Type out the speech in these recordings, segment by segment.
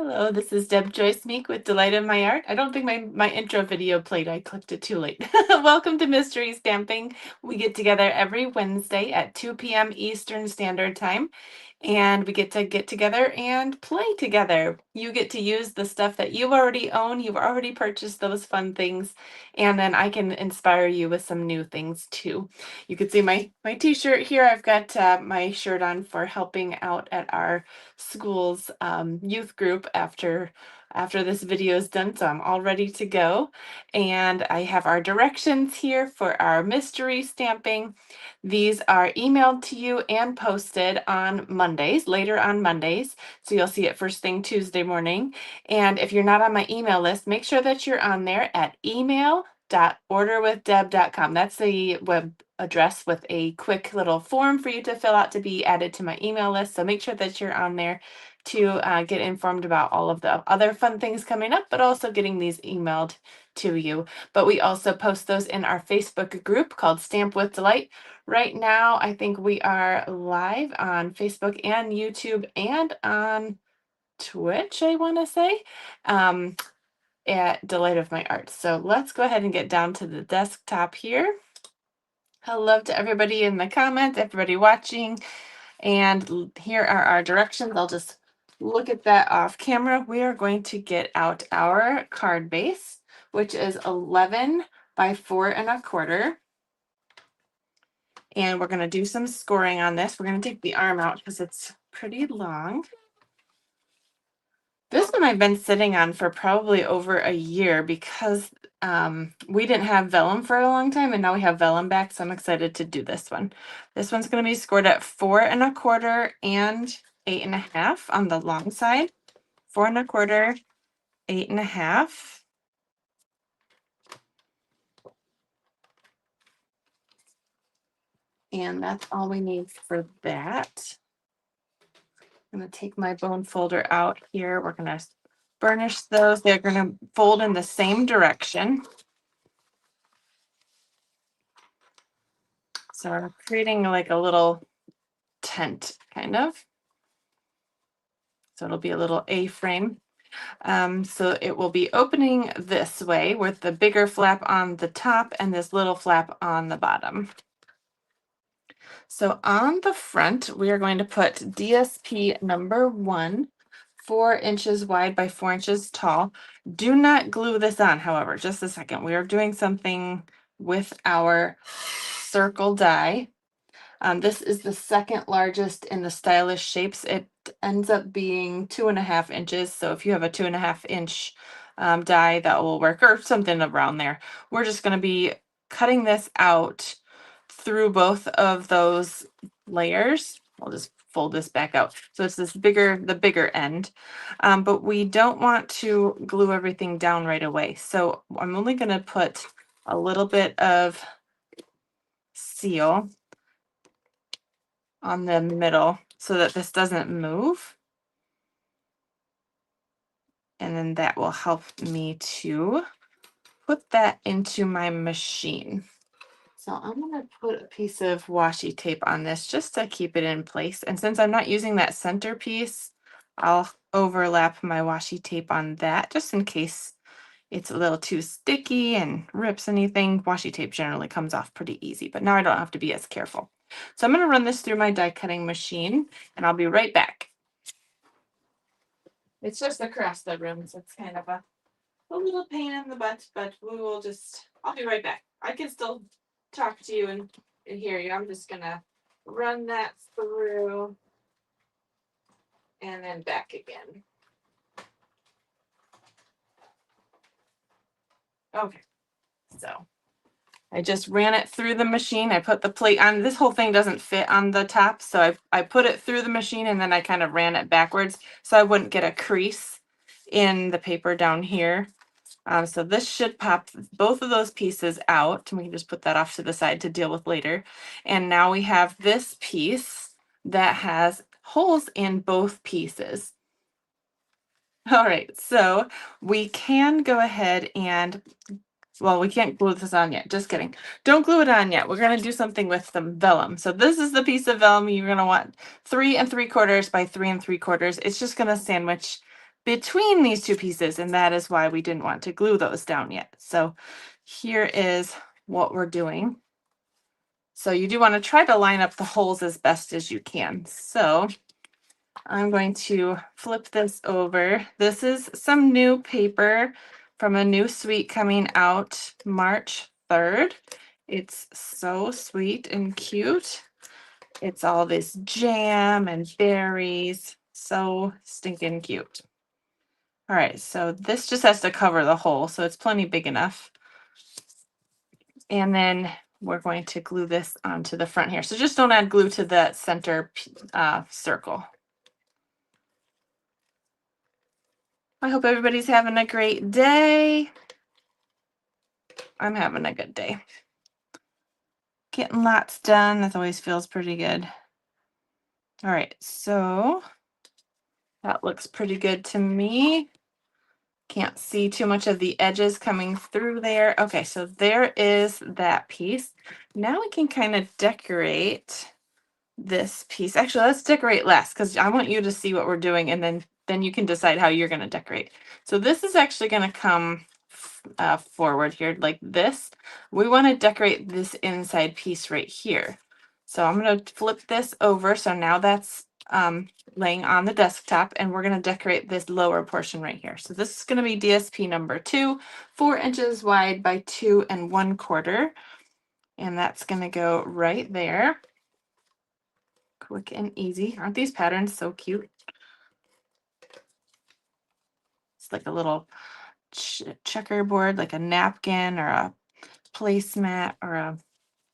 Hello, this is Deb Joyce Meek with Delight in My Art. I don't think my intro video played. I clicked it too late. Welcome to Mystery Stamping. We get together every Wednesday at 2 p.m. Eastern Standard Time, and we get together and play together. You get to use the stuff that you already own. You've already purchased those fun things, and then I can inspire you with some new things too. You can see my t-shirt here. I've got my shirt on for helping out at our school's youth group after this video is done, so I'm all ready to go. And I have our directions here for our mystery stamping. These are emailed to you and posted on Mondays, later on Mondays, so you'll see it first thing Tuesday morning. And if you're not on my email list, make sure that you're on there at email.orderwithdeb.com. That's the web address with a quick little form for you to fill out to be added to my email list. So make sure that you're on there to get informed about all of the other fun things coming up, but also getting these emailed to you. But we also post those in our Facebook group called Stamp with Delight. Right now, I think we are live on Facebook and YouTube and on Twitch, I want to say, at Delight of My Art. So let's go ahead and get down to the desktop here. Hello to everybody in the comments, everybody watching. And here are our directions. I'll just look at that off camera. We are going to get out our card base, which is 11 by 4 1/4. And we're going to do some scoring on this. We're going to take the arm out because it's pretty long. This one I've been sitting on for probably over a year because we didn't have Vellum for a long time, and now we have Vellum back, so I'm excited to do this one. This one's going to be scored at 4 1/4 and 8 1/2 on the long side. 4 1/4, 8 1/2. And that's all we need for that. I'm going to take my bone folder out here. We're going to burnish those. They're going to fold in the same direction. So we're creating like a little tent, kind of. So it'll be a little A-frame. So it will be opening this way with the bigger flap on the top and this little flap on the bottom. So on the front, we are going to put DSP number 1, 4 inches wide by 4 inches tall. Do not glue this on, however, just a second. We are doing something with our circle die. This is the second largest in the stylish shapes. It ends up being 2.5 inches. So if you have a 2.5 inch die, that will work, or something around there. We're just going to be cutting this out through both of those layers. I'll just fold this back out. So it's the bigger end. But we don't want to glue everything down right away. So I'm only going to put a little bit of seal on the middle so that this doesn't move. And then that will help me to put that into my machine. So I'm going to put a piece of washi tape on this just to keep it in place. And since I'm not using that centerpiece, I'll overlap my washi tape on that just in case it's a little too sticky and rips anything. Washi tape generally comes off pretty easy, but now I don't have to be as careful. So I'm going to run this through my die cutting machine and I'll be right back. It's just across the room, so it's kind of a little pain in the butt, but I'll be right back. I can still talk to you and hear you. I'm just going to run that through and then back again. Okay, so I just ran it through the machine. I put the plate on. This whole thing doesn't fit on the top, so I put it through the machine and then I kind of ran it backwards so I wouldn't get a crease in the paper down here. So this should pop both of those pieces out. And we can just put that off to the side to deal with later. And now we have this piece that has holes in both pieces. All right, so we can go ahead and, well, we can't glue this on yet. Just kidding. Don't glue it on yet. We're going to do something with some vellum. So this is the piece of vellum you're going to want 3 3/4 by 3 3/4. It's just going to sandwich between these two pieces, and that is why we didn't want to glue those down yet. So here is what we're doing. So you do want to try to line up the holes as best as you can. So I'm going to flip this over. This is some new paper from a new suite coming out March 3rd. It's so sweet and cute. It's all this jam and berries. So stinking cute. All right, so this just has to cover the hole, so it's plenty big enough. And then we're going to glue this onto the front here. So just don't add glue to that center circle. I hope everybody's having a great day. I'm having a good day. Getting lots done. That always feels pretty good. All right, so that looks pretty good to me. Can't see too much of the edges coming through there. Okay, so there is that piece. Now we can kind of decorate this piece. Actually, let's decorate last because I want you to see what we're doing, and then you can decide how you're going to decorate. So this is actually going to come forward here like this. We want to decorate this inside piece right here. So I'm going to flip this over. So now that's laying on the desktop, and we're going to decorate this lower portion right here. So this is going to be DSP number 2, 4 inches wide by 2 1/4. And that's going to go right there. Quick and easy. Aren't these patterns so cute? It's like a little checkerboard, like a napkin or a placemat or a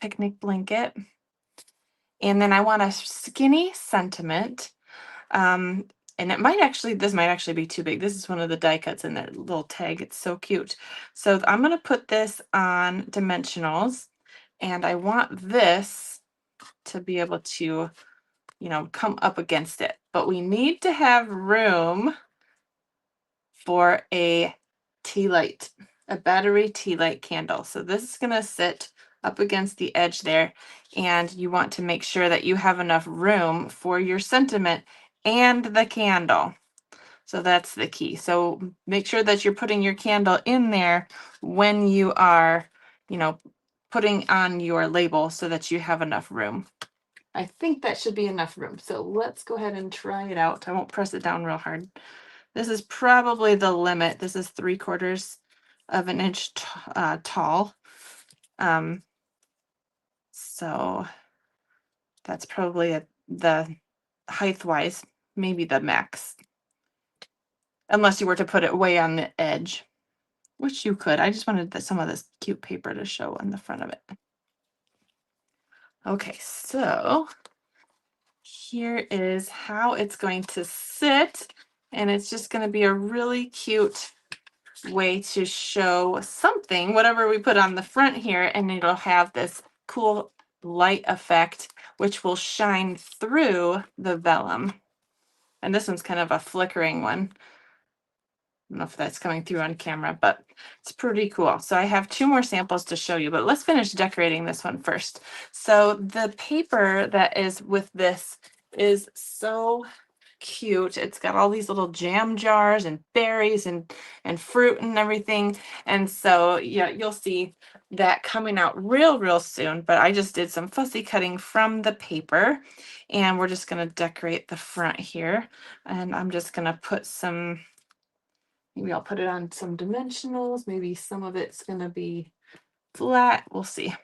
picnic blanket. And then I want a skinny sentiment. And it might actually, this might actually be too big. This is one of the die cuts in that little tag. It's so cute. So I'm going to put this on dimensionals, and I want this to be able to, you know, come up against it. But we need to have room for a tea light, a battery tea light candle. So this is going to sit up against the edge there, and you want to make sure that you have enough room for your sentiment and the candle. So that's the key. So make sure that you're putting your candle in there when you are, you know, putting on your label so that you have enough room. I think that should be enough room. So let's go ahead and try it out. I won't press it down real hard. This is probably the limit. This is 3/4 of an inch tall. So that's probably the height wise, maybe the max. Unless you were to put it way on the edge, which you could. I just wanted some of this cute paper to show on the front of it. Okay, so here is how it's going to sit. And it's just going to be a really cute way to show something, whatever we put on the front here, and it'll have this cool light effect, which will shine through the vellum. And this one's kind of a flickering one. I don't know if that's coming through on camera, but it's pretty cool. So I have 2 more samples to show you, but let's finish decorating this one first. So the paper that is with this is so cute. It's got all these little jam jars and berries and fruit and everything. And so yeah, you'll see that coming out real soon. But I just did some fussy cutting from the paper, and we're just going to decorate the front here. And I'm just going to put some, maybe I'll put it on some dimensionals. Maybe some of it's going to be flat. We'll see.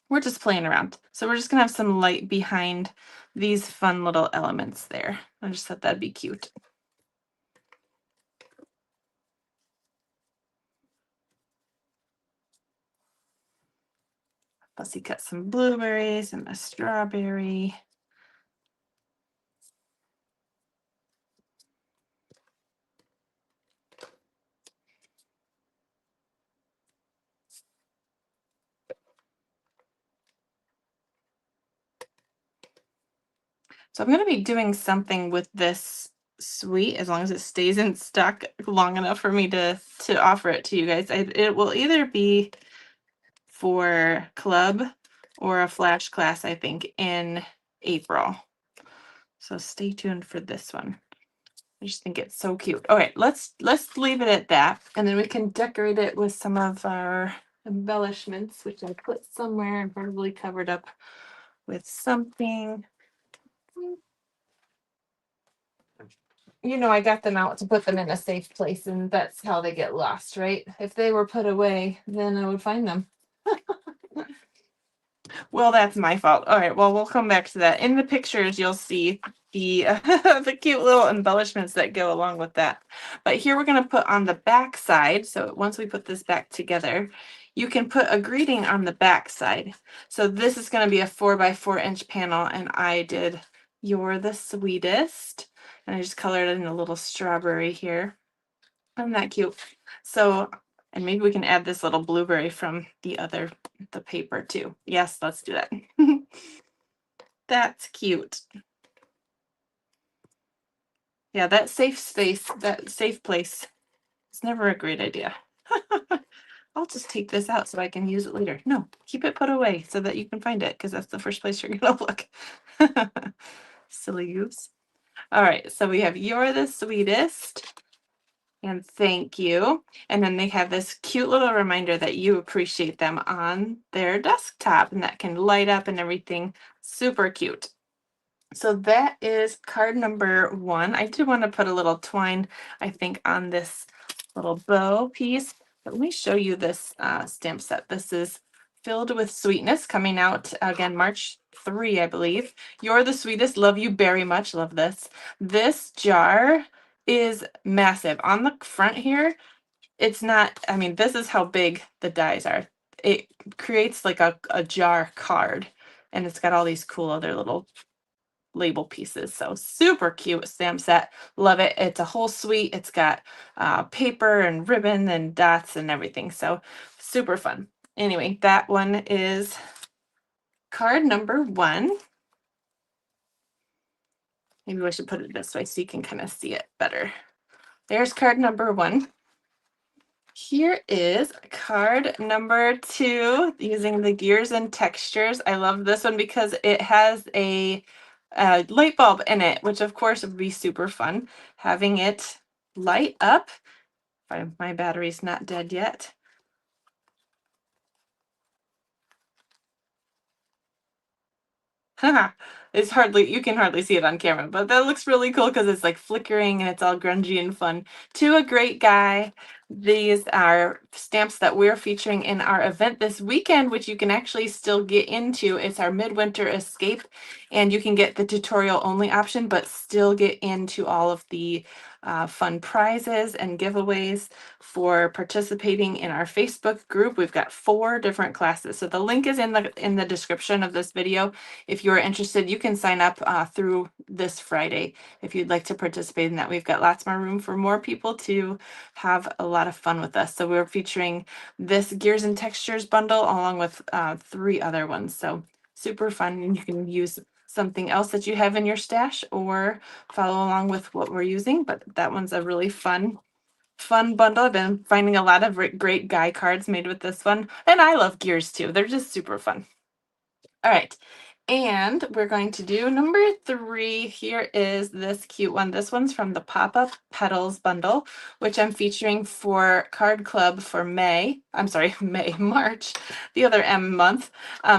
We're just playing around. So we're just gonna have some light behind these fun little elements there. I just thought that'd be cute. Fussy cut some blueberries and a strawberry. So I'm going to be doing something with this suite as long as it stays in stock long enough for me to offer it to you guys. It will either be for club or a flash class, I think, in April. So stay tuned for this one. I just think it's so cute. Okay, let's leave it at that, and then we can decorate it with some of our embellishments, which I put somewhere and probably covered up with something. You know, I got them out to put them in a safe place, and that's how they get lost, right? If they were put away, then I would find them. Well, that's my fault. All right, well, we'll come back to that. In the pictures, you'll see the the cute little embellishments that go along with that. But here we're going to put on the back side. So once we put this back together, you can put a greeting on the back side. So this is going to be a 4x4 inch panel, and I did "You're the Sweetest," and I just colored in a little strawberry here. Isn't that cute? So, and maybe we can add this little blueberry from the paper too. Yes, let's do that. That's cute. Yeah, that safe space, that safe place, it's never a great idea. I'll just take this out so I can use it later. No, keep it put away so that you can find it, because that's the first place you're gonna look. Silly goose. All right, so we have "You're the Sweetest" and "Thank you." And then they have this cute little reminder that you appreciate them on their desktop, and that can light up and everything. Super cute. So that is card number 1. I do want to put a little twine, I think, on this little bow piece. But let me show you this stamp set. This is "Filled with Sweetness," coming out again March 3, I believe. "You're the Sweetest. Love you very much." Love this. This jar is massive. On the front here, it's not, I mean, this is how big the dies are. It creates like a jar card, and it's got all these cool other little label pieces. So super cute stamp set. Love it. It's a whole suite. It's got paper and ribbon and dots and everything. So super fun. Anyway, that one is card number 1. Maybe I should put it this way so you can kind of see it better. There's card number 1. Here is card number 2, using the gears and textures. I love this one because it has a light bulb in it, which of course would be super fun, having it light up. My battery's not dead yet. It's hardly, you can hardly see it on camera, but that looks really cool because it's like flickering and it's all grungy and fun. "To a Great Guy." These are stamps that we're featuring in our event this weekend, which you can actually still get into. It's our Midwinter Escape, and you can get the tutorial only option, but still get into all of the fun prizes and giveaways for participating in our Facebook group. We've got 4 different classes. So the link is in the description of this video. If you're interested, you can sign up through this Friday if you'd like to participate in that. We've got lots more room for more people to have a lot of fun with us. So we're featuring this Gears and Textures bundle along with 3 other ones. So super fun, and you can use something else that you have in your stash or follow along with what we're using. But that one's a really fun bundle. I've been finding a lot of great guy cards made with this one, and I love gears too. They're just super fun. All right, and we're going to do number 3. Here is this cute one. This one's from the Pop-Up Petals bundle, which I'm featuring for Card Club for May. I'm sorry, March, the other M month.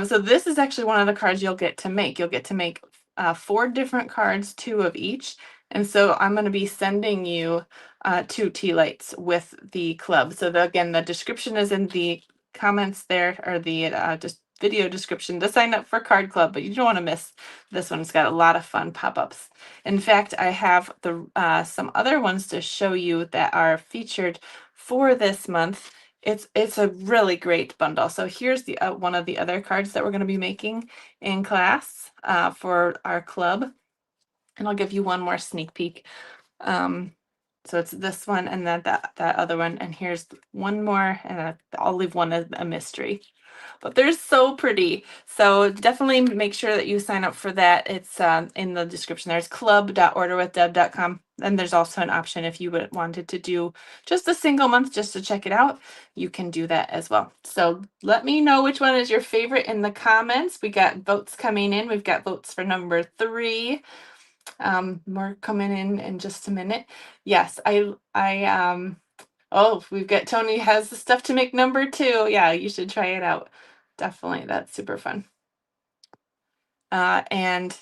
So this is actually one of the cards you'll get to make. You'll get to make 4 different cards, 2 of each. And so I'm going to be sending you 2 Tealights with the club. So again, the description is in the comments there, or the just video description to sign up for Card Club, but you don't want to miss this one. It's got a lot of fun pop-ups. In fact, I have the some other ones to show you that are featured for this month. It's a really great bundle. So here's the one of the other cards that we're going to be making in class for our club, and I'll give you one more sneak peek. So it's this one, and then that other one, and here's one more, and I'll leave one as a mystery. But they're so pretty. So definitely make sure that you sign up for that. It's in the description. There's club.orderwithdeb.com. And there's also an option if you wanted to do just a single month just to check it out. You can do that as well. So let me know which one is your favorite in the comments. We got votes coming in. We've got votes for number 3. More coming in just a minute. Yes, oh, we've got Tony has the stuff to make number 2. Yeah, you should try it out. Definitely, that's super fun. And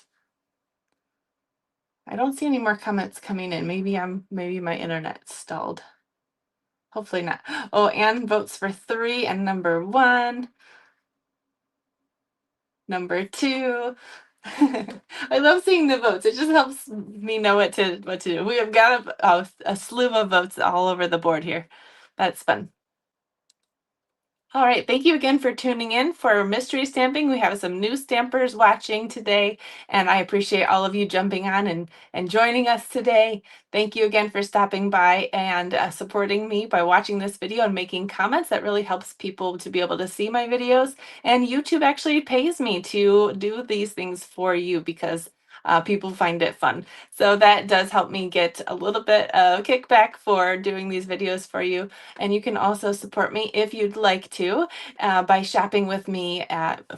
I don't see any more comments coming in. Maybe my internet stalled. Hopefully not. Oh, Anne votes for 3 and number 1. Number 2. I love seeing the votes. It just helps me know what to do. We have got a slew of votes all over the board here. That's fun. All right, thank you again for tuning in for mystery stamping. We have some new stampers watching today, and I appreciate all of you jumping on and joining us today. Thank you again for stopping by and supporting me by watching this video and making comments. That really helps people to be able to see my videos. And YouTube actually pays me to do these things for you because people find it fun. So that does help me get a little bit of kickback for doing these videos for you. And you can also support me if you'd like to by shopping with me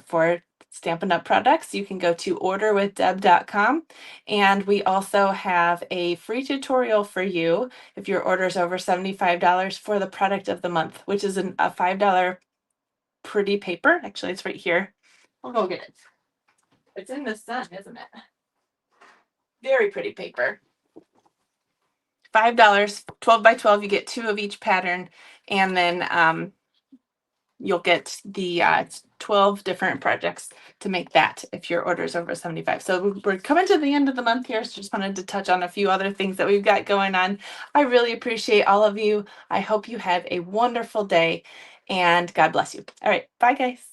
for Stampin' Up! Products. You can go to orderwithdeb.com, and we also have a free tutorial for you if your order is over $75 for the product of the month, which is a $5 pretty paper. Actually, it's right here. I'll go get it. It's in the sun, isn't it? Very pretty paper. $5, 12 by 12. You get 2 of each pattern, and then you'll get the 12 different projects to make that if your order is over 75. So we're coming to the end of the month here, so just wanted to touch on a few other things that we've got going on. I really appreciate all of you. I hope you have a wonderful day, and God bless you. All right, bye guys.